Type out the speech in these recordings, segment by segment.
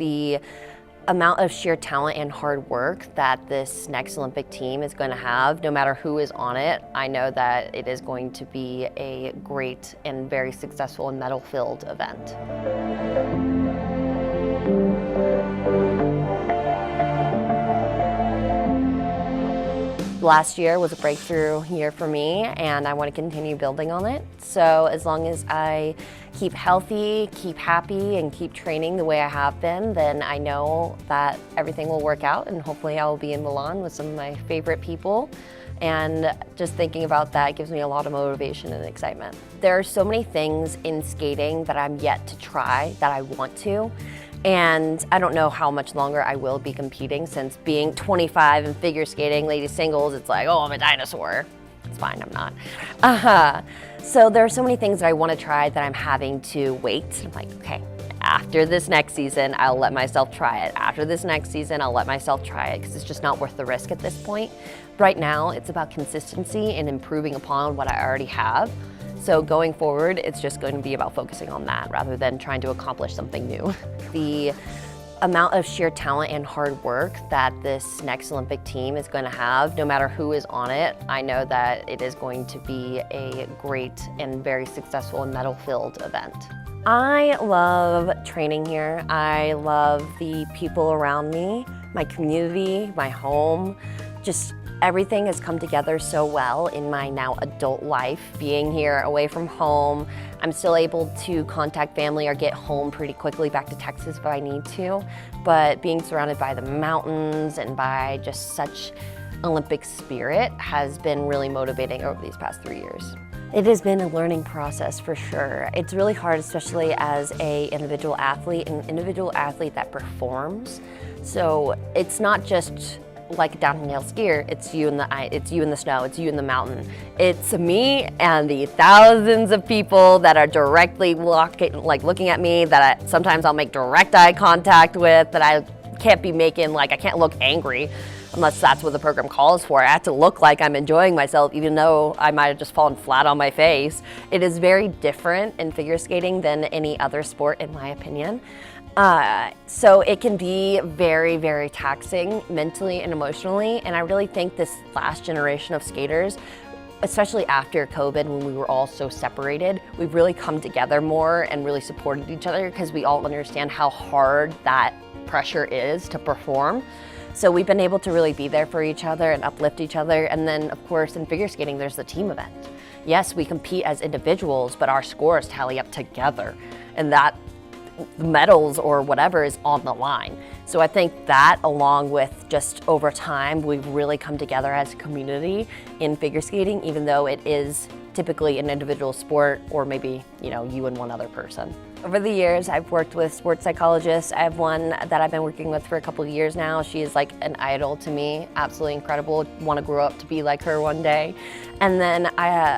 The amount of sheer talent and hard work that this next Olympic team is going to have, no matter who is on it, I know that it is going to be a great and very successful and medal-filled event. Last year was a breakthrough year for me, and I want to continue building on it. So as long as I keep healthy, keep happy, and keep training the way I have been, then I know that everything will work out, and hopefully I will be in Milan with some of my favorite people. And just thinking about that gives me a lot of motivation and excitement. There are so many things in skating that I'm yet to try that I want to. And I don't know how much longer I will be competing, since being 25 and figure skating, ladies singles, it's like, oh, I'm a dinosaur. It's fine, I'm not. So there are so many things that I want to try that I'm having to wait. I'm like, okay, after this next season, I'll let myself try it. After this next season, I'll let myself try it, because it's just not worth the risk at this point. Right now, it's about consistency and improving upon what I already have. So going forward, it's just going to be about focusing on that rather than trying to accomplish something new. The amount of sheer talent and hard work that this next Olympic team is going to have, no matter who is on it, I know that it is going to be a great and very successful and medal-filled event. I love training here. I love the people around me, my community, my home, just everything has come together so well in my now adult life. Being here away from home, I'm still able to contact family or get home pretty quickly back to Texas if I need to. But being surrounded by the mountains and by just such Olympic spirit has been really motivating over these past 3 years. It has been a learning process for sure. It's really hard, especially as an individual athlete that performs. So it's not just like a downhill skier, it's you in the snow, it's you in the mountain. It's me and the thousands of people that are directly looking at me, that sometimes I'll make direct eye contact with, that I can't be making, I can't look angry unless that's what the program calls for. I have to look like I'm enjoying myself, even though I might have just fallen flat on my face. It is very different in figure skating than any other sport, in my opinion. So it can be very, very taxing mentally and emotionally, and I really think this last generation of skaters, especially after COVID when we were all so separated, we've really come together more and really supported each other, because we all understand how hard that pressure is to perform. So we've been able to really be there for each other and uplift each other. And then of course in figure skating there's the team event. Yes, we compete as individuals, but our scores tally up together, and that medals or whatever is on the line. So I think that, along with just over time, we've really come together as a community in figure skating, even though it is typically an individual sport, or maybe, you and one other person. Over the years, I've worked with sports psychologists. I have one that I've been working with for a couple of years now. She is like an idol to me, absolutely incredible. Want to grow up to be like her one day. And then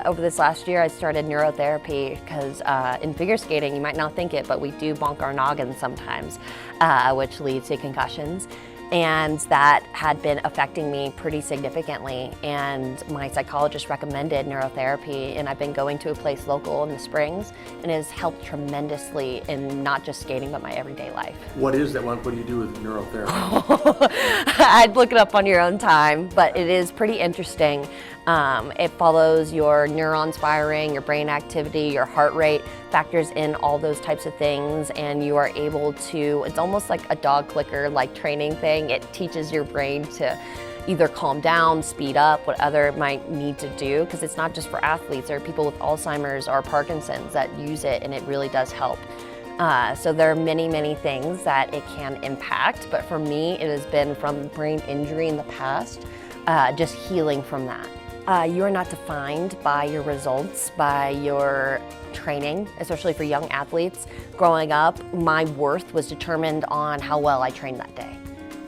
over this last year, I started neurotherapy, because in figure skating, you might not think it, but we do bonk our noggins sometimes, which leads to concussions. And that had been affecting me pretty significantly, and my psychologist recommended neurotherapy, and I've been going to a place local in the Springs, and it has helped tremendously in not just skating but my everyday life. What is that? What do you do with neurotherapy? I'd look it up on your own time, but it is pretty interesting. It follows your neurons firing, your brain activity, your heart rate, factors in all those types of things, and you are able to, it's almost like a dog clicker like training thing. It teaches your brain to either calm down, speed up, whatever it might need to do, because it's not just for athletes. There are people with Alzheimer's or Parkinson's that use it, and it really does help. So there are many, many things that it can impact, but for me it has been from brain injury in the past, just healing from that. You are not defined by your results, by your training, especially for young athletes. Growing up, my worth was determined on how well I trained that day.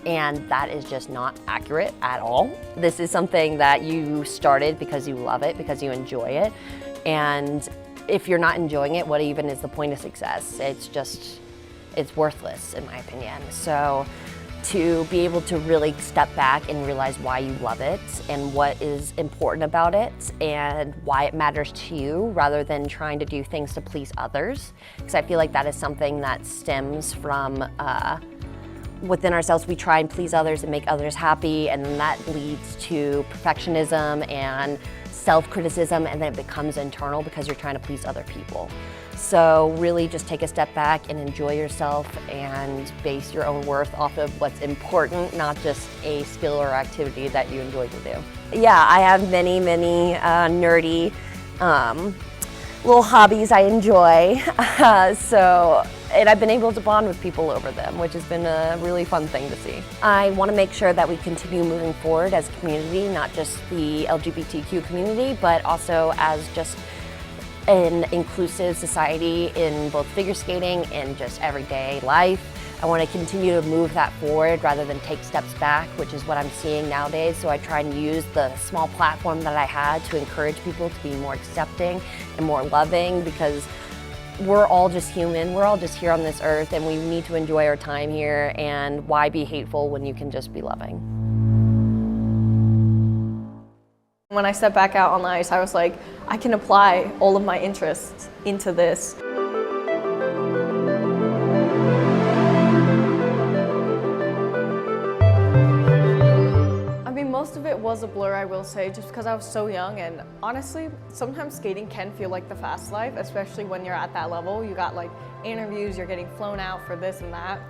And that is just not accurate at all. This is something that you started because you love it, because you enjoy it. And if you're not enjoying it, what even is the point of success? It's worthless, in my opinion. So to be able to really step back and realize why you love it and what is important about it and why it matters to you, rather than trying to do things to please others. Because I feel like that is something that stems from within ourselves, we try and please others and make others happy, and then that leads to perfectionism and self-criticism, and then it becomes internal because you're trying to please other people. So really just take a step back and enjoy yourself and base your own worth off of what's important, not just a skill or activity that you enjoy to do. Yeah, I have many nerdy little hobbies I enjoy, and I've been able to bond with people over them, which has been a really fun thing to see. I want to make sure that we continue moving forward as a community, not just the LGBTQ community, but also as just an inclusive society in both figure skating and just everyday life. I want to continue to move that forward rather than take steps back, which is what I'm seeing nowadays. So I try and use the small platform that I had to encourage people to be more accepting and more loving, because we're all just human. We're all just here on this earth, and we need to enjoy our time here, and why be hateful when you can just be loving? When I stepped back out on the ice, I was like, I can apply all of my interests into this. I mean, most of it was a blur, I will say, just because I was so young, and honestly, sometimes skating can feel like the fast life, especially when you're at that level. You got like interviews, you're getting flown out for this and that.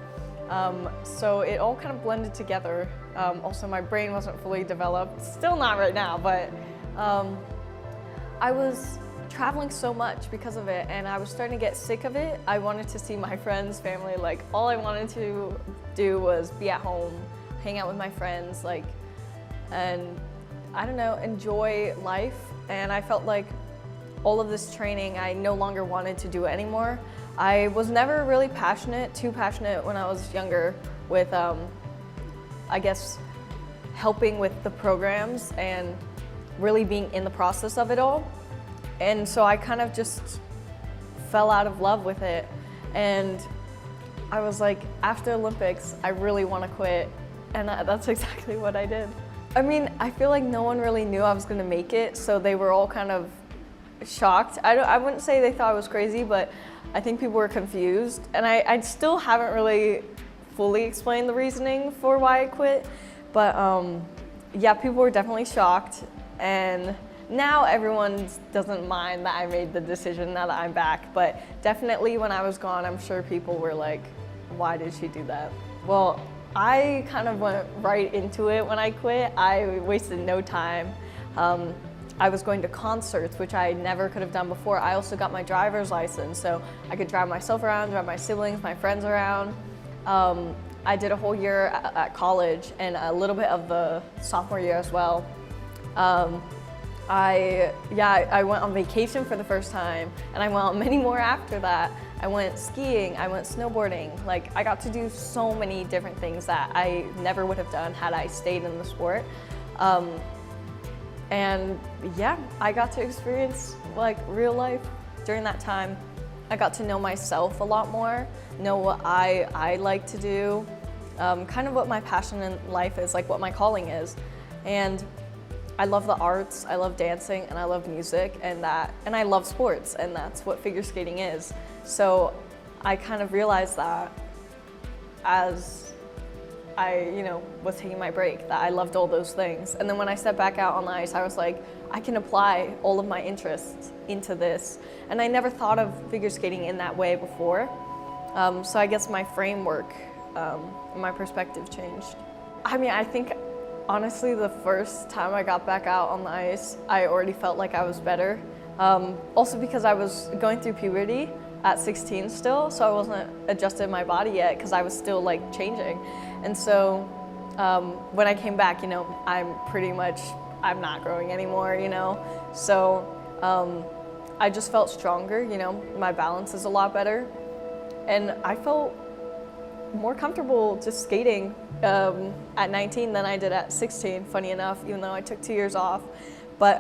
So it all kind of blended together. Also, my brain wasn't fully developed, still not right now, but I was traveling so much because of it, and I was starting to get sick of it. I wanted to see my friends, family, like all I wanted to do was be at home, hang out with my friends, like, and I don't know, enjoy life. And I felt like all of this training, I no longer wanted to do it anymore. I was never really too passionate when I was younger with, I guess, helping with the programs and really being in the process of it all. And so I kind of just fell out of love with it. And I was like, after Olympics, I really want to quit. And that's exactly what I did. I mean, I feel like no one really knew I was going to make it, so they were all kind of shocked. I wouldn't say they thought I was crazy, but I think people were confused. And I still haven't really fully explained the reasoning for why I quit. But yeah, people were definitely shocked. And now everyone doesn't mind that I made the decision now that I'm back. But definitely when I was gone, I'm sure people were like, why did she do that? Well, I kind of went right into it when I quit. I wasted no time. I was going to concerts, which I never could have done before. I also got my driver's license, so I could drive myself around, drive my siblings, my friends around. I did a whole year at college and a little bit of the sophomore year as well. I went on vacation for the first time, and I went on many more after that. I went skiing, I went snowboarding. Like, I got to do so many different things that I never would have done had I stayed in the sport. And yeah, I got to experience like real life during that time. I got to know myself a lot more, know what I like to do, kind of what my passion in life is, like what my calling is. And I love the arts, I love dancing, and I love music, and I love sports, and that's what figure skating is. So I kind of realized that as I, was taking my break, that I loved all those things. And then when I stepped back out on the ice, I was like, I can apply all of my interests into this. And I never thought of figure skating in that way before. So I guess my framework, my perspective changed. I mean, I think honestly, the first time I got back out on the ice, I already felt like I was better. Also because I was going through puberty at 16 still, so I wasn't adjusted my body yet because I was still like changing. And so when I came back, I'm not growing anymore, So I just felt stronger, my balance is a lot better. And I felt more comfortable just skating at 19 than I did at 16, funny enough, even though I took 2 years off. But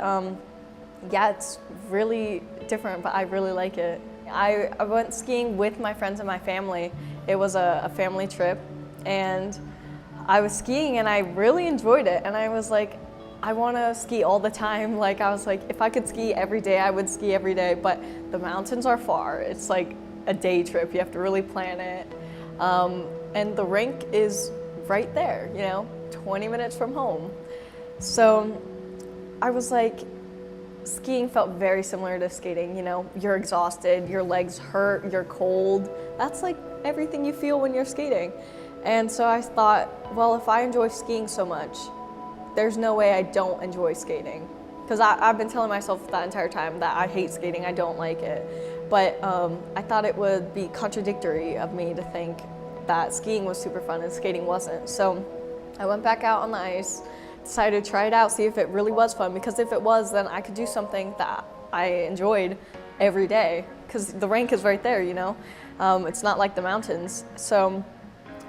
yeah, it's really different, but I really like it. I went skiing with my friends and my family. It was a family trip, and I was skiing and I really enjoyed it. And I was like, I want to ski all the time. Like, I was like, if I could ski every day, I would ski every day, but the mountains are far. It's like a day trip. You have to really plan it. and the rink is right there, 20 minutes from home. So I was like, skiing felt very similar to skating, you're exhausted, your legs hurt, you're cold. That's like everything you feel when you're skating. And so I thought, well, if I enjoy skiing so much, there's no way I don't enjoy skating. Because I've been telling myself that entire time that I hate skating, I don't like it. But I thought it would be contradictory of me to think that skiing was super fun and skating wasn't. So I went back out on the ice, decided to try it out, see if it really was fun, because if it was, then I could do something that I enjoyed every day, because the rink is right there, it's not like the mountains. So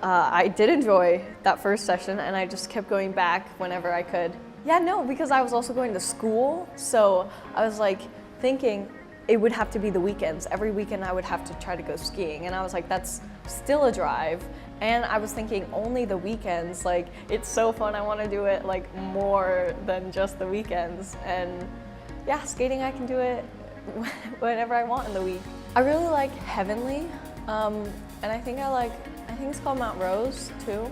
I did enjoy that first session, and I just kept going back whenever I could. Yeah, no, because I was also going to school, so I was like thinking it would have to be the weekends. Every weekend I would have to try to go skiing, and I was like, that's still a drive. And I was thinking only the weekends, like it's so fun, I want to do it like more than just the weekends. And yeah, skating, I can do it whenever I want in the week. I really like Heavenly, and I think it's called Mount Rose too.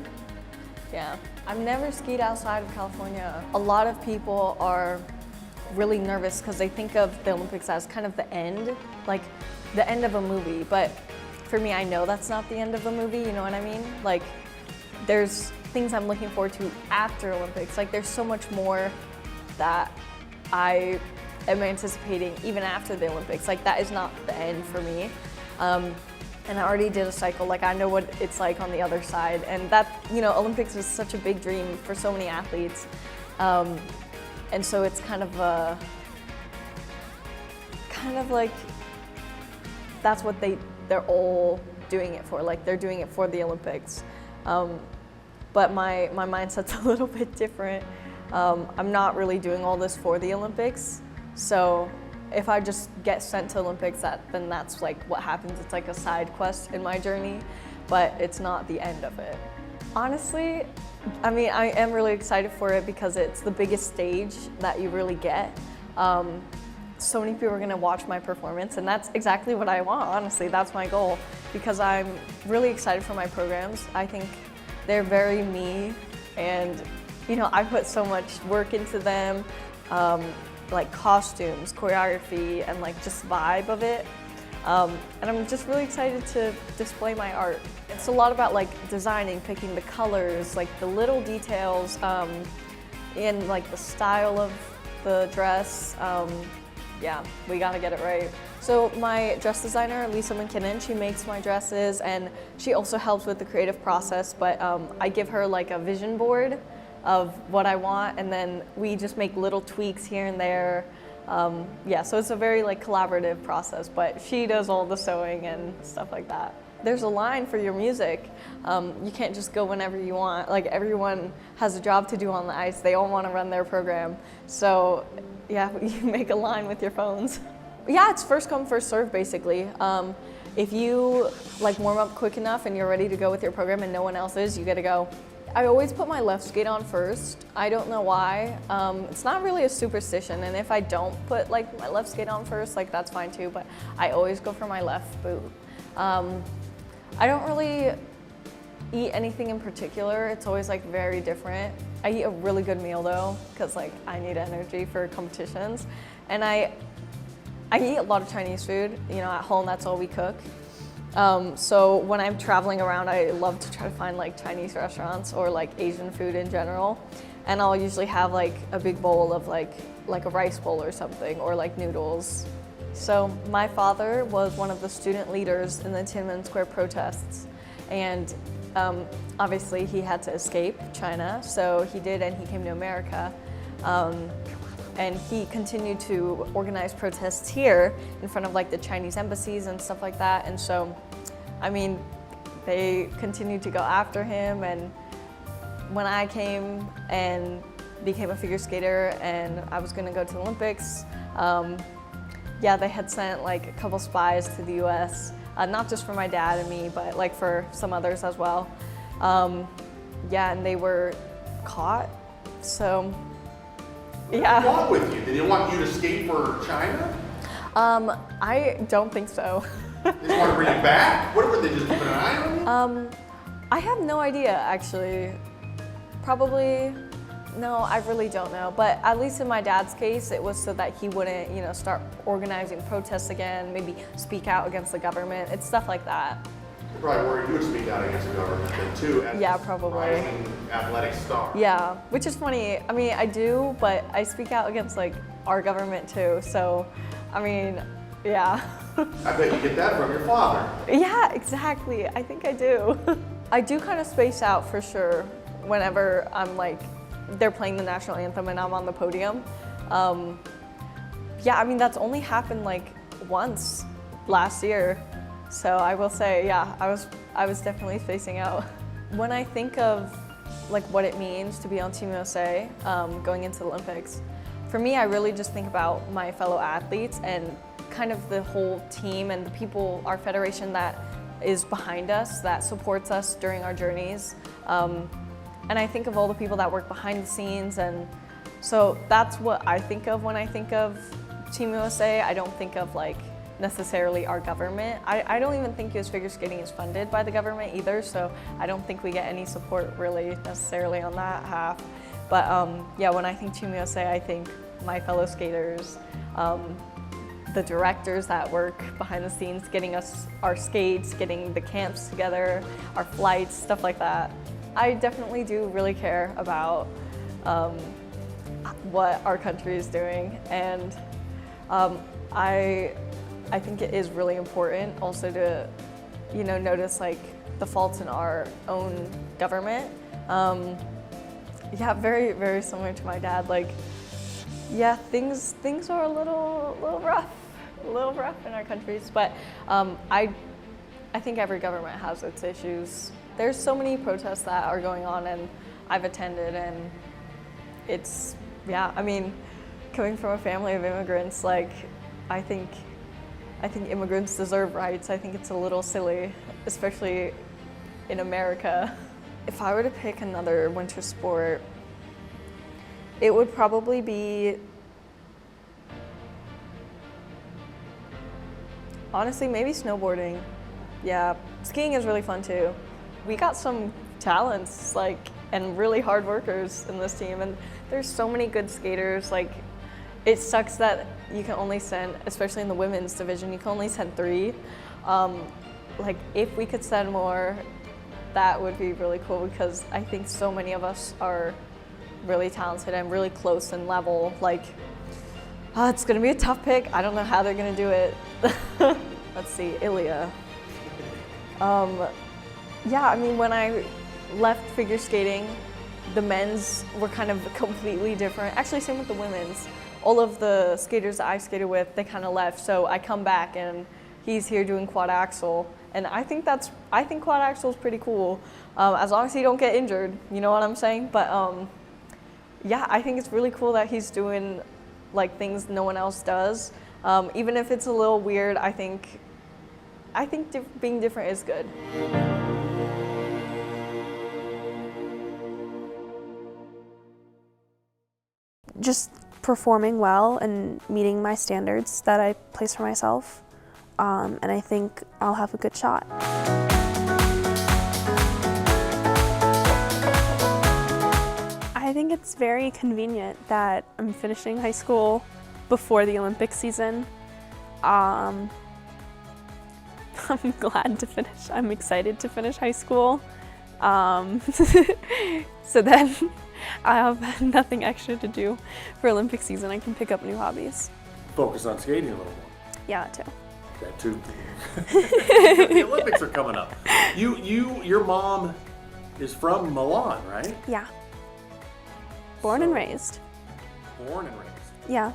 Yeah, I've never skied outside of California. A lot of people are really nervous because they think of the Olympics as kind of the end, like the end of a movie. But for me, I know that's not the end of a movie, you know what I mean? Like, there's things I'm looking forward to after Olympics. Like, there's so much more that I am anticipating even after the Olympics. Like, that is not the end for me. And I already did a cycle, like I know what it's like on the other side. And that, Olympics is such a big dream for so many athletes. And so it's kind of like, that's what they're all doing it for. Like, they're doing it for the Olympics. But my mindset's a little bit different. I'm not really doing all this for the Olympics. So if I just get sent to Olympics, then that's like what happens. It's like a side quest in my journey, but it's not the end of it. Honestly, I am really excited for it because it's the biggest stage that you really get. So many people are gonna watch my performance, and that's exactly what I want, honestly. That's my goal, because I'm really excited for my programs. I think they're very me, and I put so much work into them. Like costumes, choreography, and like just vibe of it. And I'm just really excited to display my art. It's a lot about like designing, picking the colors, like the little details, in like the style of the dress. Yeah, we gotta get it right. So my dress designer, Lisa McKinnon, she makes my dresses, and she also helps with the creative process, but I give her like a vision board of what I want, and then we just make little tweaks here and there. Yeah, so it's a very like collaborative process, but she does all the sewing and stuff like that. There's a line for your music. You can't just go whenever you want. Like, everyone has a job to do on the ice. They all want to run their program. So yeah, you make a line with your phones. Yeah, it's first come, first serve, basically. If you like warm up quick enough and you're ready to go with your program and no one else is, you get to go. I always put my left skate on first. I don't know why. It's not really a superstition, and if I don't put like my left skate on first, like that's fine too, but I always go for my left boot. I don't really eat anything in particular. It's always like very different. I eat a really good meal though, because like I need energy for competitions. And I eat a lot of Chinese food. At home that's all we cook. So when I'm traveling around, I love to try to find like Chinese restaurants or like Asian food in general. And I'll usually have like a big bowl of like a rice bowl or something, or like noodles. So my father was one of the student leaders in the Tiananmen Square protests. And obviously he had to escape China, so he did, and he came to America. And he continued to organize protests here in front of like the Chinese embassies and stuff like that. And so, they continued to go after him. And when I came and became a figure skater and I was gonna go to the Olympics, yeah, they had sent like a couple spies to the US, not just for my dad and me, but like for some others as well. Yeah, and they were caught, so. Yeah. What's wrong with you? Did they want you to skate for China? I don't think so. They just want to bring you back? What were they just keeping an eye on you? I have no idea, actually. Probably, no, I really don't know. But at least in my dad's case, it was so that he wouldn't, start organizing protests again, maybe speak out against the government. It's stuff like that. Right, where you would speak out against the government then too, as Yeah, a probably. rising athletic star. Yeah, which is funny. I mean, I do, but I speak out against like our government too. So, I mean, yeah. I bet you get that from your father. Yeah, exactly. I think I do. I do kind of space out for sure whenever I'm like, they're playing the national anthem and I'm on the podium. Yeah, I mean, that's only happened like once last year. So I will say, yeah, I was definitely spacing out. When I think of like what it means to be on Team USA going into the Olympics, for me, I really just think about my fellow athletes and kind of the whole team and the people, our federation that is behind us, that supports us during our journeys. And I think of all the people that work behind the scenes, and so that's what I think of when I think of Team USA. I don't think of like necessarily our government. I don't even think US figure skating is funded by the government either, so I don't think we get any support really necessarily on that half. But yeah, when I think Team USA, I think my fellow skaters, the directors that work behind the scenes, getting us our skates, getting the camps together, our flights, stuff like that. I definitely do really care about what our country is doing, and I think it is really important also to, notice like the faults in our own government. Yeah, very, very similar to my dad. Like, yeah, things are a little rough in our countries, but I think every government has its issues. There's so many protests that are going on, and I've attended, and it's, yeah, I mean, coming from a family of immigrants, like, I think immigrants deserve rights. I think it's a little silly, especially in America. If I were to pick another winter sport, it would probably be, honestly, maybe snowboarding. Yeah, skiing is really fun too. We got some talents, like, and really hard workers in this team, and there's so many good skaters. Like, it sucks that you can only send, especially in the women's division, you can only send 3. Like, if we could send more, that would be really cool, because I think so many of us are really talented and really close in level. Like, it's gonna be a tough pick. I don't know how they're gonna do it. Let's see, Ilya. Yeah, I mean, when I left figure skating, the men's were kind of completely different. Actually, same with the women's. All of the skaters that I skated with, they kind of left. So I come back and he's here doing quad axel. And I think quad axel is pretty cool, as long as he don't get injured, you know what I'm saying? But yeah, I think it's really cool that he's doing like things no one else does. Even if it's a little weird, I think being different is good. Just performing well and meeting my standards that I place for myself, and I think I'll have a good shot. I think it's very convenient that I'm finishing high school before the Olympic season. I'm glad to finish. I'm excited to finish high school. So then I have nothing extra to do for Olympic season. I can pick up new hobbies. Focus on skating a little more. Yeah, too. That too. The Olympics are coming up. Your mom is from Milan, right? Yeah. Born and raised. Born and raised. Yeah.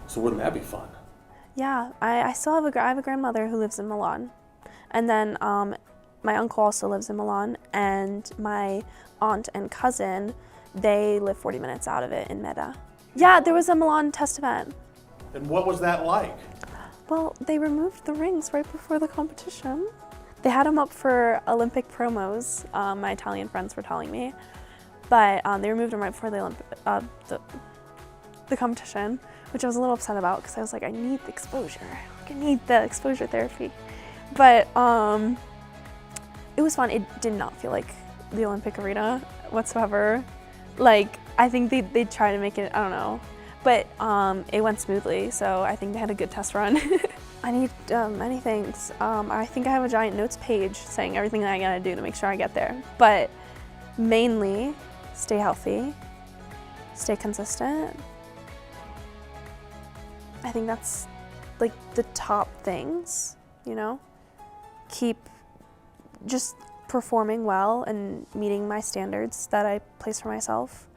So wouldn't that be fun? Yeah, I still have I have a grandmother who lives in Milan. And then my uncle also lives in Milan, and my aunt and cousin, they live 40 minutes out of it in Meda. Yeah, there was a Milan test event. And what was that like? Well, they removed the rings right before the competition. They had them up for Olympic promos, my Italian friends were telling me. But they removed them right before the competition, which I was a little upset about, because I was like, I need the exposure. I need the exposure therapy. But It was fun. It did not feel like the Olympic arena whatsoever. Like, I think they tried to make it, I don't know. But it went smoothly, so I think they had a good test run. I need many things. I think I have a giant notes page saying everything that I gotta do to make sure I get there. But mainly, stay healthy, stay consistent. I think that's like the top things, you know? Keep just performing well and meeting my standards that I place for myself.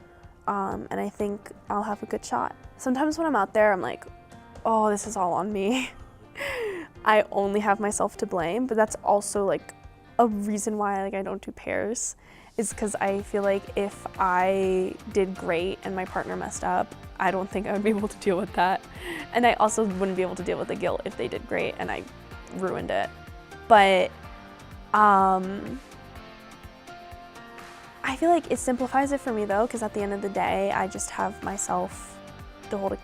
And I think I'll have a good shot. Sometimes when I'm out there, I'm like, oh, this is all on me. I only have myself to blame, but that's also like a reason why like I don't do pairs, is because I feel like if I did great and my partner messed up, I don't think I would be able to deal with that. And I also wouldn't be able to deal with the guilt if they did great and I ruined it. But I feel like it simplifies it for me though, because at the end of the day, I just have myself to hold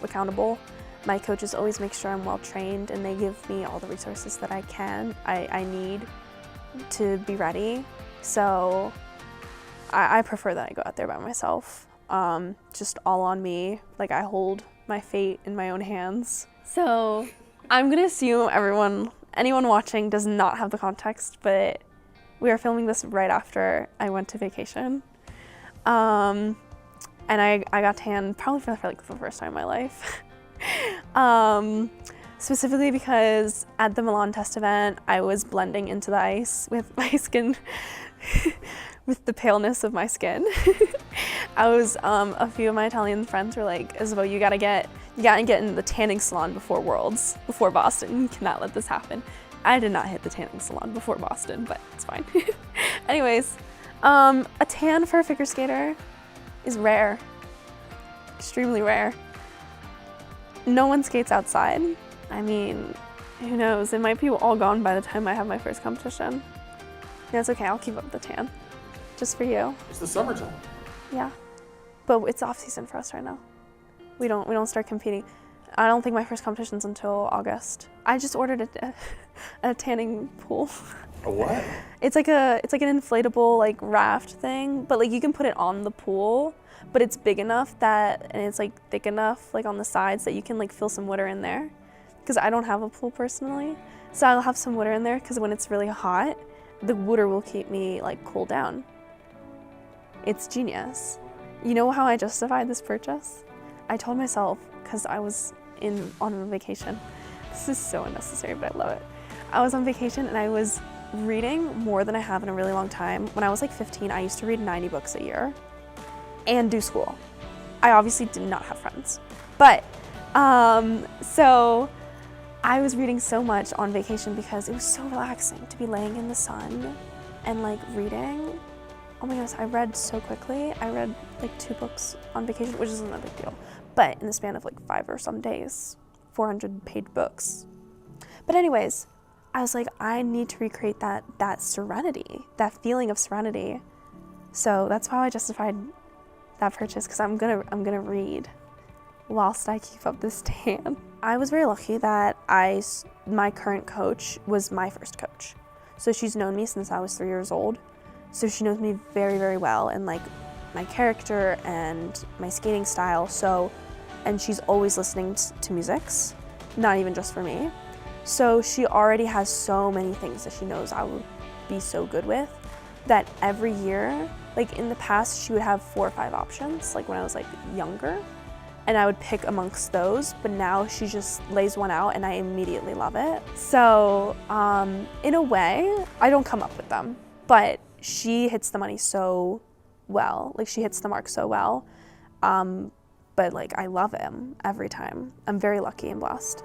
accountable. My coaches always make sure I'm well trained and they give me all the resources that I need to be ready. So I prefer that I go out there by myself, just all on me. Like I hold my fate in my own hands. So I'm gonna assume anyone watching does not have the context, but we are filming this right after I went to vacation. And I got tan probably for like the first time in my life. Specifically because at the Milan test event, I was blending into the ice with my skin, with the paleness of my skin. A few of my Italian friends were like, Isabeau, you gotta get in the tanning salon before Worlds, before Boston. You cannot let this happen. I did not hit the tanning salon before Boston, but it's fine. Anyways, a tan for a figure skater is rare, extremely rare. No one skates outside. I mean, who knows? It might be all gone by the time I have my first competition. Yeah, it's okay, I'll keep up the tan, just for you. It's the summertime. Yeah, but it's off season for us right now. We don't start competing. I don't think my first competition's until August. I just ordered a tanning pool. A what? It's like an inflatable like raft thing, but like you can put it on the pool, but it's big enough and it's like thick enough like on the sides that you can like fill some water in there. Because I don't have a pool personally, so I'll have some water in there because when it's really hot, the water will keep me like cool down. It's genius. You know how I justified this purchase? I told myself, because I was on a vacation. This is so unnecessary, but I love it. I was on vacation and I was reading more than I have in a really long time. When I was like 15, I used to read 90 books a year and do school. I obviously did not have friends, but so I was reading so much on vacation because it was so relaxing to be laying in the sun and like reading. Oh my goodness, I read so quickly. I read like 2 books on vacation, which isn't a big deal. But in the span of like 5 or some days, 400-page books. But anyways, I was like, I need to recreate that serenity, that feeling of serenity. So that's how I justified that purchase, because I'm gonna read whilst I keep up this tan. I was very lucky that my current coach was my first coach. So she's known me since I was 3 years old. So she knows me very, very well, and like my character and my skating style. And she's always listening to musics, not even just for me. So she already has so many things that she knows I would be so good with, that every year, like in the past, she would have 4 or 5 options, like when I was like younger, and I would pick amongst those, but now she just lays one out and I immediately love it. So in a way, I don't come up with them, but she hits the money so well, like she hits the mark so well. But like I love him every time. I'm very lucky and blessed.